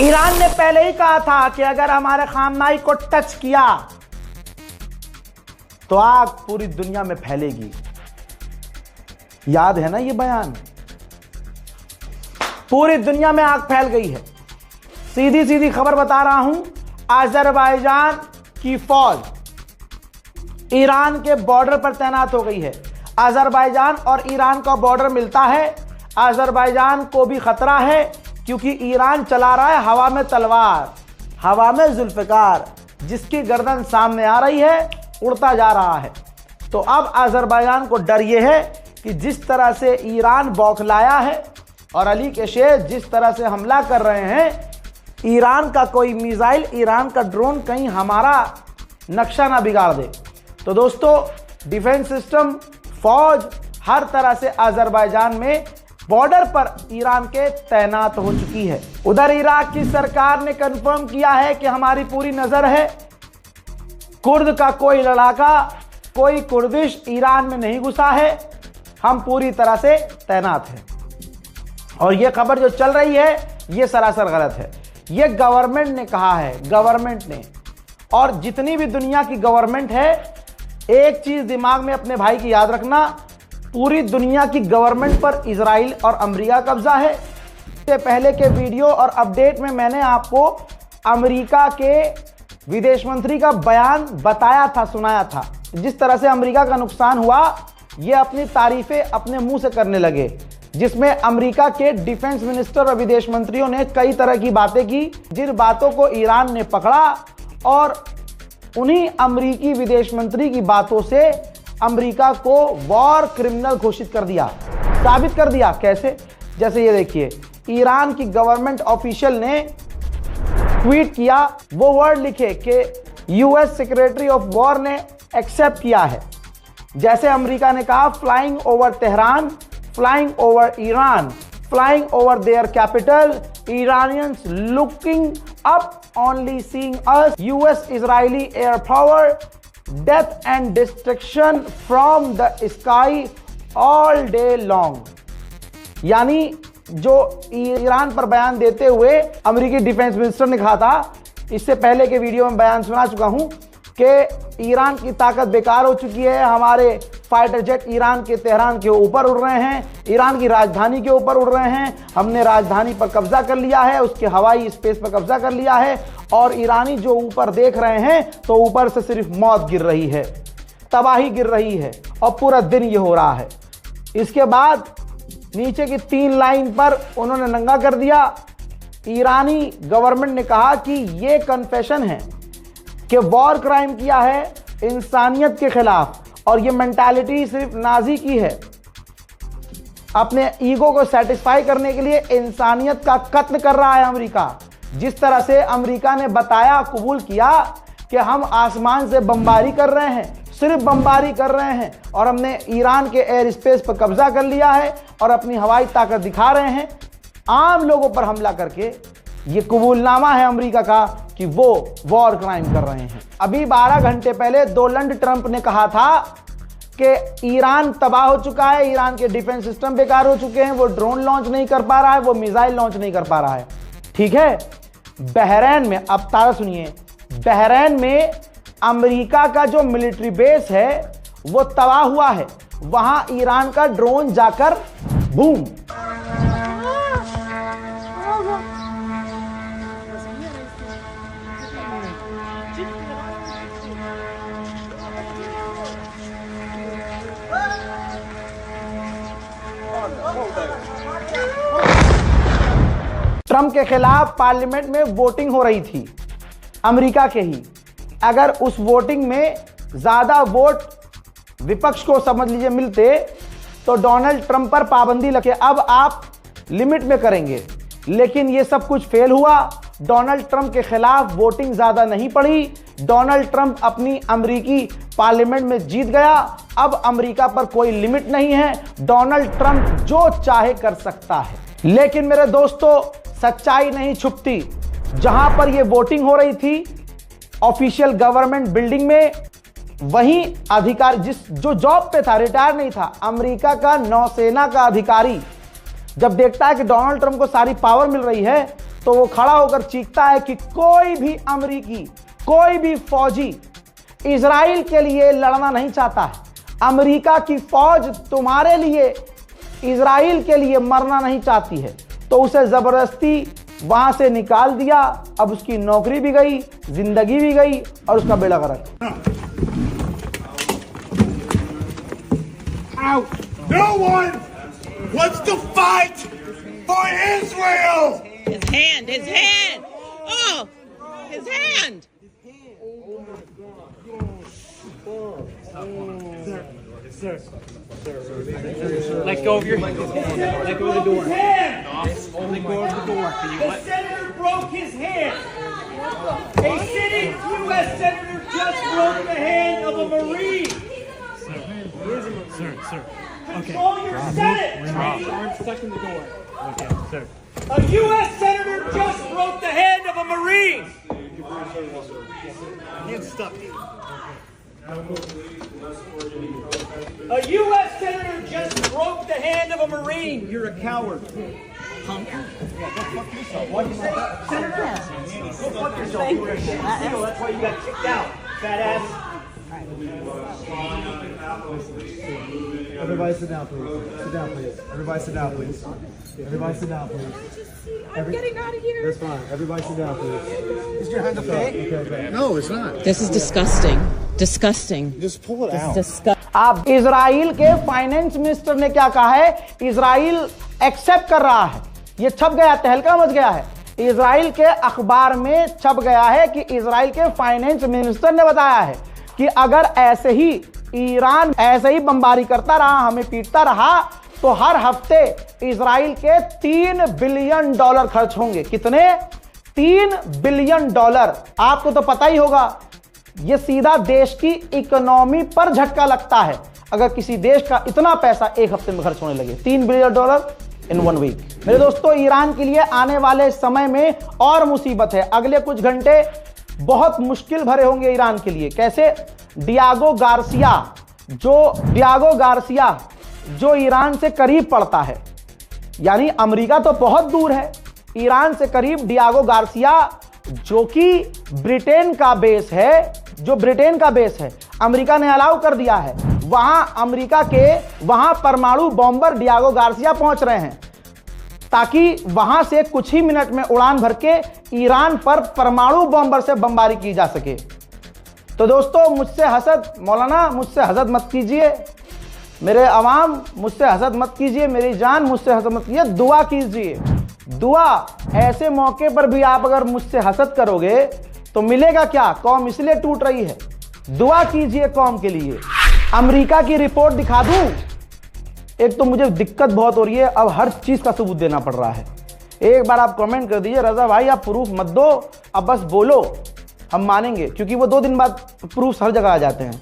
Iran ने पहले ही कहा था कि अगर हमारे खामनाई को टच किया तो आग पूरी दुनिया में फैलेगी। याद है ना ये बयान? पूरी दुनिया में आग फैल गई है। सीधी सीधी खबर बता रहा हूं, अजरबैजान की फौज ईरान के बॉर्डर पर तैनात हो गई है। अजरबैजान और ईरान का बॉर्डर मिलता है। अजरबैजान को भी खतरा है क्योंकि ईरान चला रहा है हवा में तलवार, हवा में जुल्फकार, जिसकी गर्दन सामने आ रही है, उड़ता जा रहा है। तो अब अजरबैजान को डर यह है कि जिस तरह से ईरान बौखलाया है और अली के शेर जिस तरह से हमला कर रहे हैं, ईरान का कोई मिसाइल, ईरान का ड्रोन कहीं हमारा नक्शा ना बिगाड़ दे। तो दोस्तों, डिफेंस सिस्टम, फौज हर तरह से अजरबैजान में बॉर्डर पर ईरान के तैनात हो चुकी है। उधर इराक की सरकार ने कंफर्म किया है कि हमारी पूरी नजर है, कुर्द का कोई लड़ाका, कोई कुर्दिश ईरान में नहीं घुसा है, हम पूरी तरह से तैनात हैं। और यह खबर जो चल रही है यह सरासर गलत है। यह गवर्नमेंट ने कहा है, गवर्नमेंट ने। और जितनी भी दुनिया की गवर्नमेंट है, एक चीज दिमाग में अपने भाई की याद रखना, पूरी दुनिया की गवर्नमेंट पर इजराइल और अमेरिका कब्जा है। इससे पहले के वीडियो और अपडेट में मैंने आपको अमेरिका के विदेश मंत्री का बयान बताया था, सुनाया था। जिस तरह से अमेरिका का नुकसान हुआ, ये अपनी तारीफें अपने मुंह से करने लगे, जिसमें अमेरिका के डिफेंस मिनिस्टर और विदेश मंत्रियों ने कई तरह की बातें की, जिन बातों को ईरान ने पकड़ा और उन्हीं अमेरिकी विदेश मंत्री की बातों से अमेरिका को वॉर क्रिमिनल घोषित कर दिया, साबित कर दिया। कैसे? जैसे ये देखिए, ईरान की गवर्नमेंट ऑफिशियल ने ट्वीट किया, वो वर्ड लिखे कि यूएस सेक्रेटरी ऑफ वॉर ने एक्सेप्ट किया है। जैसे अमेरिका ने कहा, flying over Tehran, flying over Iran, flying over their capital, Iranians looking up, only seeing us, US Israeli air power, death and destruction from the sky all day long। यानी जो Iran पर बयान देते हुए अमेरिकी defence minister ने कहा था, इससे पहले के वीडियो में बयान सुना चुका हूं कि ईरान की ताकत बेकार हो चुकी है, हमारे फाइटर जेट ईरान के तेहरान के ऊपर उड़ रहे हैं, ईरान की राजधानी के ऊपर उड़ रहे हैं, हमने राजधानी पर कब्जा कर लिया है, उसके हवाई स्पेस पर कब्जा कर लिया है, और ईरानी जो ऊपर देख रहे हैं तो ऊपर से सिर्फ मौत गिर रही है, तबाही गिर रही है, और पूरा दिन ये हो रहा है। इसके बाद नीचे की 3 लाइन पर उन्होंने नंगा कर दिया। ईरानी गवर्नमेंट ने कहा कि ये कन्फेशन है कि वॉर क्राइम किया है इंसानियत के खिलाफ, और ये मेंटालिटी सिर्फ नाजी की है। अपने ईगो को सेटिस्फाई करने के लिए इंसानियत का कत्ल कर रहा है अमेरिका। जिस तरह से अमेरिका ने बताया, कबूल किया कि हम आसमान से बमबारी कर रहे हैं, सिर्फ बमबारी कर रहे हैं, और हमने ईरान के एयर स्पेस पर कब्जा कर लिया है और अपनी हवाई ताकत दिखा रहे हैं आम लोगों पर हमला करके। ये कबूलनामा है अमेरिका का कि वो वॉर क्राइम कर रहे हैं। अभी 12 घंटे पहले डोनाल्ड ट्रंप ने कहा था कि ईरान तबाह हो चुका है, ईरान के डिफेंस सिस्टम बेकार हो चुके हैं, वो ड्रोन लॉन्च नहीं कर पा रहा है, वो मिसाइल लॉन्च नहीं कर पा रहा है। ठीक है, बहरीन में, अब तारा सुनिए, बहरीन में अमेरिका का जो मिलिट्री बेस है वो तबाह हुआ है। वहां ईरान का ड्रोन जाकर बूम। ट्रंप के खिलाफ पार्लियामेंट में वोटिंग हो रही थी, अमेरिका के ही। अगर उस वोटिंग में ज्यादा वोट विपक्ष को समझ लीजिए मिलते तो डोनाल्ड ट्रंप पर पाबंदी लगे, अब आप लिमिट में करेंगे। लेकिन यह सब कुछ फेल हुआ। डोनाल्ड ट्रंप के खिलाफ वोटिंग ज्यादा नहीं पड़ी। डोनाल्ड ट्रंप अपनी अमेरिकी पार्लियामेंट में जीत गया। अब अमेरिका पर कोई लिमिट नहीं है, डोनाल्ड ट्रंप जो चाहे कर सकता है। लेकिन मेरे दोस्तों, सच्चाई नहीं छुपती। जहां पर यह वोटिंग हो रही थी ऑफिशियल गवर्नमेंट बिल्डिंग में, वहीं अधिकारी जो जॉब पे था, रिटायर नहीं था, अमेरिका का नौसेना का अधिकारी जब देखता है कि डोनाल्ड ट्रंप को सारी पावर मिल रही है तो वो खड़ा होकर चीखता है कि कोई भी अमेरिकी, कोई भी फौजी इजराइल के लिए लड़ना नहीं चाहता है। अमेरिका की फौज तुम्हारे लिए, इजराइल के लिए मरना नहीं चाहती है। तो उसे जबरदस्ती वहां से निकाल दिया। अब उसकी नौकरी भी गई, जिंदगी भी गई और उसका बेड़ा गर्क। No one wants to fight for Israel. His hand, his hand. Oh, his hand. Sir. Let go of your hand. Let go of the door. Let go of the door. The senator broke his hand. A sitting U.S. senator just broke the hand of a Marine. Sir. Control your Senate. Arm stuck in the door. Okay, sir. A U.S. senator just broke the hand of a Marine. Hand stuck. A U.S. senator just broke the hand of a Marine. You're a coward. Punk. What'd you say? Senator? Go fuck yourself. That's why you got kicked out, fat ass. Everybody sit down, please. Sit down, please. Everybody sit down, please. Everybody sit down, please. I'm getting out of here. That's fine. Everybody sit down, please. Is your hand okay? Okay. No, it's not. This is disgusting. Disgusting. Just pull it out. Disgusting. अब Israel के finance minister ने क्या कहा है? Israel accept कर रहा है। ये छप गया, तहलका मच गया है। इजराइल के अखबार में छप गया है कि इजराइल के फाइनेंस मिनिस्टर ने बताया है कि अगर ऐसे ही ईरान ऐसे ही बमबारी करता रहा, हमें पीटता रहा, तो हर हफ्ते इजराइल के $3 बिलियन खर्च होंगे। कितने? $3 बिलियन। आपको तो पता ही होगा, यह सीधा देश की इकोनॉमी पर झटका लगता है अगर किसी देश का इतना पैसा एक हफ्ते में खर्च होने लगे। $3 बिलियन इन 1 वीक। मेरे दोस्तों, ईरान के लिए आने वाले समय में और मुसीबत है। अगले कुछ घंटे बहुत मुश्किल भरे होंगे ईरान के लिए। कैसे? डियागो गार्सिया जो ईरान से करीब पड़ता है, यानी अमेरिका तो बहुत दूर है, ईरान से करीब डियागो गार्सिया जो कि ब्रिटेन का बेस है, अमेरिका ने अलाउ कर दिया है। वहां परमाणु बॉम्बर डियागो गार्सिया पहुंच रहे हैं ताकि वहां से कुछ ही मिनट में उड़ान भर के ईरान पर परमाणु बॉम्बर से बमबारी की जा सके। तो दोस्तों, मुझसे हसद, मौलाना मुझसे हसद मत कीजिए, मेरे अवाम मुझसे हसद मत कीजिए, मेरी जान मुझसे हसद मत कीजिए, दुआ कीजिए। दुआ, ऐसे मौके पर भी आप अगर मुझसे हसद करोगे तो मिलेगा क्या? कौम इसलिए टूट रही है। दुआ कीजिए कौम के लिए। अमेरिका की रिपोर्ट दिखा दूं? एक तो मुझे दिक्कत बहुत हो रही है, अब हर चीज का सबूत देना पड़ रहा है। एक बार आप कमेंट कर दीजिए, रजा भाई आप प्रूफ मत दो, अब बस बोलो, हम मानेंगे, क्योंकि वो 2 दिन बाद प्रूफ हर जगह आ जाते हैं।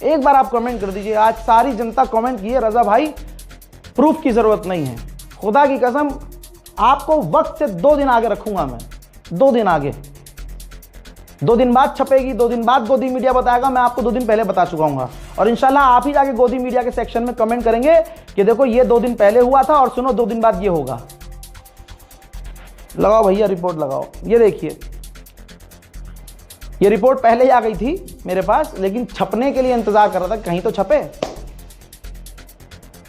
एक बार आप कमेंट कर दीजिए। आज सारी जनता कमेंट की है, रजा भाई प्रूफ की जरूरत नहीं है। खुदा की कसम, आपको वक्त से 2 दिन आगे रखूंगा मैं, 2 दिन आगे। 2 दिन बाद छपेगी, 2 दिन बाद गोदी मीडिया बताएगा, मैं आपको 2 दिन पहले बता चुका हूं। और इंशाल्लाह आप ही जाके गोदी मीडिया के सेक्शन में कमेंट करेंगे कि देखो ये 2 दिन पहले हुआ था और सुनो 2 दिन बाद ये होगा। लगाओ भैया रिपोर्ट लगाओ। ये देखिए, ये रिपोर्ट पहले ही आ गई थी मेरे पास, लेकिन छपने के लिए इंतजार कर रहा था कहीं तो छपे।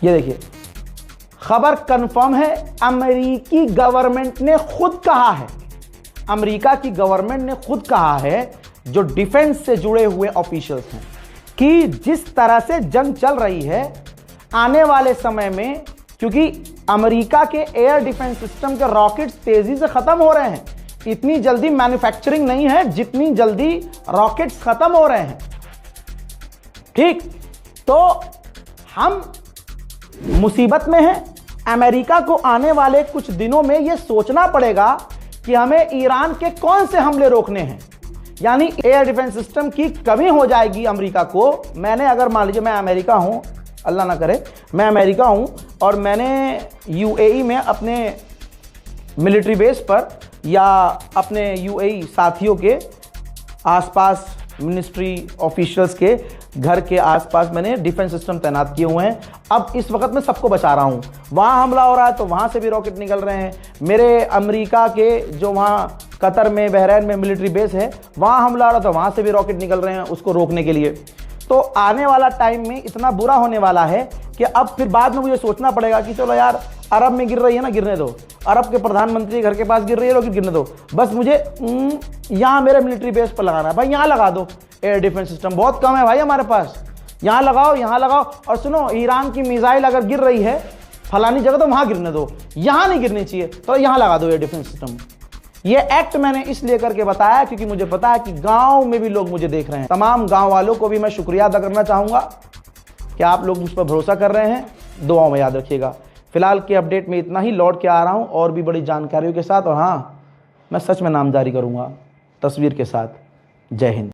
ये देखिए, खबर कंफर्म है। अमेरिकी गवर्नमेंट ने खुद कहा है, अमेरिका की गवर्नमेंट ने खुद कहा है, जो डिफेंस से जुड़े हुए ऑफिशियल्स हैं, कि जिस तरह से जंग चल रही है आने वाले समय में, क्योंकि अमेरिका के एयर डिफेंस सिस्टम के रॉकेट्स तेजी से खत्म हो रहे हैं, इतनी जल्दी मैन्युफैक्चरिंग नहीं है जितनी जल्दी रॉकेट्स खत्म हो रहे हैं। ठीक, तो हम मुसीबत में हैं। अमेरिका को आने वाले कुछ दिनों में यह सोचना पड़ेगा कि हमें ईरान के कौन से हमले रोकने हैं। यानी एयर डिफेंस सिस्टम की कमी हो जाएगी अमेरिका को। मैंने, अगर मान लीजिए मैं अमेरिका हूं, अल्लाह ना करे, मैं अमेरिका हूं और मैंने यूएई में अपने मिलिट्री बेस पर या अपने यूएई साथियों के आसपास, मिनिस्ट्री ऑफिशियल्स के घर के आसपास मैंने डिफेंस सिस्टम तैनात किए हुए हैं। अब इस वक्त मैं सबको बचा रहा हूं। वहाँ हमला हो रहा है तो वहाँ से भी रॉकेट निकल रहे हैं। मेरे अमेरिका के जो वहाँ कतर में, बहरैन में मिलिट्री बेस है, वहाँ हमला हो रहा है तो वहाँ से भी रॉकेट निकल रहे हैं उसको रोकने के लिए। तो आने वाला टाइम में इतना बुरा होने वाला है कि अब फिर बाद में मुझे सोचना पड़ेगा कि चलो यार, अरब में गिर रही है ना, गिरने दो, अरब के प्रधानमंत्री घर के पास गिर रही है, रॉकेट गिरने दो, बस मुझे यहाँ मेरे मिलिट्री बेस पर लगाना है। भाई यहाँ लगा दो एयर डिफेंस सिस्टम, बहुत कम है भाई हमारे पास, यहाँ लगाओ, यहाँ लगाओ। और सुनो, ईरान की मिसाइल अगर गिर रही है फलानी जगह तो वहाँ गिरने दो, यहाँ नहीं गिरनी चाहिए, तो यहाँ लगा दो एयर डिफेंस सिस्टम। ये एक्ट मैंने इसलिए करके बताया क्योंकि मुझे पता है कि गांव में भी लोग मुझे देख रहे हैं। तमाम गांव वालों को भी मैं शुक्रिया अदा करना चाहूँगा कि आप लोग मुझ पर भरोसा कर रहे हैं। दुआओं में याद रखिएगा। फिलहाल के अपडेट में इतना ही, लौट के आ रहा हूँ और भी बड़ी जानकारियों के साथ। और हाँ, मैं सच में नामजारी करूँगा तस्वीर के साथ। जय हिंद।